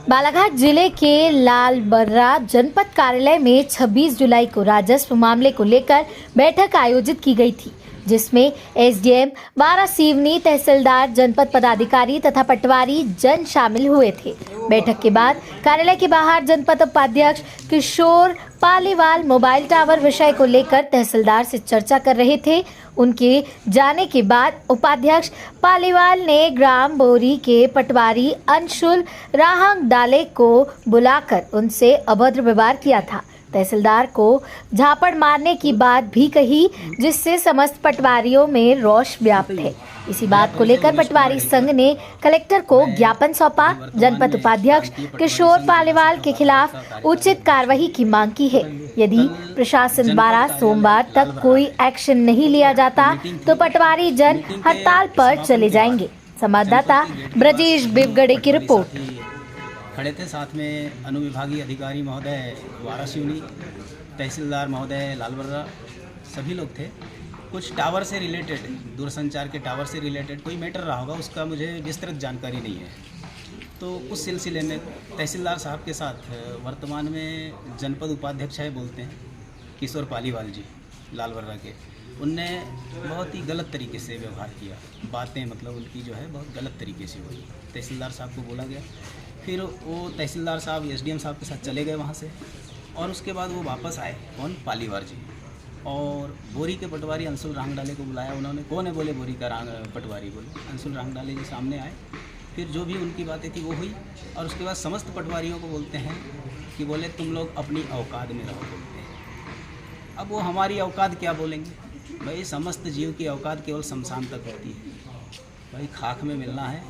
बालाघाट जिले के लालबर्रा जनपद कार्यालय में 26 जुलाई को राजस्व मामले को लेकर बैठक आयोजित की गई थी, जिसमें एसडीएम वारासिवनी, तहसीलदार, जनपद पदाधिकारी तथा पटवारी जन शामिल हुए थे। बैठक के बाद कार्यालय के बाहर जनपद उपाध्यक्ष किशोर पालीवाल मोबाइल टावर विषय को लेकर तहसीलदार से चर्चा कर रहे थे। उनके जाने के बाद उपाध्यक्ष पालीवाल ने ग्राम बोरी के पटवारी अंशुल राहंगडाले को बुलाकर उनसे अभद्र व्यवहार किया था। तहसीलदार को झापड़ मारने की बात भी कही, जिससे समस्त पटवारियों में रोष व्याप्त है। इसी बात को लेकर पटवारी संघ ने कलेक्टर को ज्ञापन सौंपा। जनपद उपाध्यक्ष किशोर पालीवाल के खिलाफ उचित कार्रवाई की मांग की है। यदि प्रशासन द्वारा सोमवार तक कोई एक्शन नहीं लिया जाता तो पटवारी जन हड़ताल पर चले जाएंगे। संवाददाता ब्रजेश बिवगड़े की रिपोर्ट। खड़े थे साथ में अनुविभागीय अधिकारी महोदय वारासिवनी, तहसीलदार महोदय लालबर्रा, सभी लोग थे। कुछ टावर से रिलेटेड, दूरसंचार के टावर से रिलेटेड कोई मैटर रहा होगा, उसका मुझे विस्तृत जानकारी नहीं है। तो उस सिलसिले में तहसीलदार साहब के साथ वर्तमान में जनपद उपाध्यक्ष है बोलते हैं किशोर पालीवाल जी लालबर्रा के, उनने बहुत ही गलत तरीके से व्यवहार किया। बातें मतलब उनकी जो है बहुत गलत तरीके से हुई। तहसीलदार साहब को बोला गया, फिर वो तहसीलदार साहब एसडीएम साहब के साथ चले गए वहाँ से, और उसके बाद वो वापस आए। कौन? पालीवाल जी। और बोरी के पटवारी अंशुल राहंगडाले को बुलाया उन्होंने। कौन है? बोले बोरी का पटवारी। बोले अंशुल राहंगडाले जी सामने आए। फिर जो भी उनकी बातें थी वो हुई, और उसके बाद समस्त पटवारियों को बोलते हैं कि बोले तुम लोग अपनी औकात में रहो, बोलते हैं। अब वो हमारी औकात क्या बोलेंगे भाई? समस्त जीव की औकात केवल शमशान तक होती है भाई। खाक में मिलना है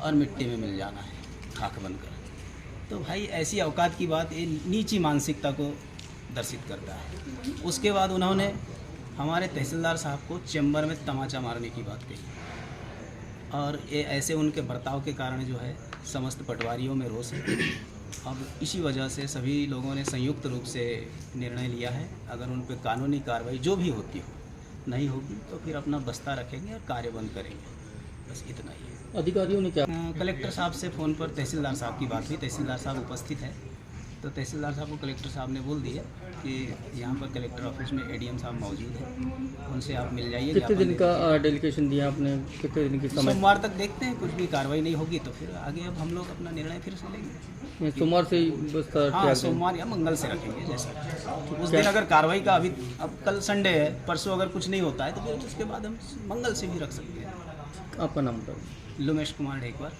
और मिट्टी में मिल जाना है खाक बनकर। तो भाई ऐसी औकात की बात ये नीची मानसिकता को दर्शित करता है। उसके बाद उन्होंने हमारे तहसीलदार साहब को चैम्बर में तमाचा मारने की बात कही, और ये ऐसे उनके बर्ताव के कारण जो है समस्त पटवारियों में रोष है। अब इसी वजह से सभी लोगों ने संयुक्त रूप से निर्णय लिया है, अगर उन पर कानूनी कार्रवाई जो भी होती हो नहीं होगी तो फिर अपना बस्ता रखेंगे और कार्य बंद करेंगे। बस इतना ही है। अधिकारियों ने क्या? कलेक्टर साहब से फ़ोन पर तहसीलदार साहब की बात हुई। तहसीलदार साहब उपस्थित है, तो तहसीलदार साहब को कलेक्टर साहब ने बोल दिया कि यहाँ पर कलेक्टर ऑफिस में एडीएम साहब मौजूद हैं, उनसे आप मिल जाइए। कितने दिन का डेलीगेशन दिया आपने? कितने दिन की समय? सोमवार तक देखते हैं, कुछ भी कार्रवाई नहीं होगी तो फिर आगे अब हम लोग अपना निर्णय फिर से लेंगे। सोमवार से ही बस्ता? हाँ, सोमवार या मंगल से रखेंगे जैसा। उस दिन अगर कार्रवाई का अभी, अब कल संडे है, परसों अगर कुछ नहीं होता है तो फिर उसके बाद हम मंगल से भी रख सकते हैं। आपका नाम बताओ। लुमेश कुमार ढेकवार।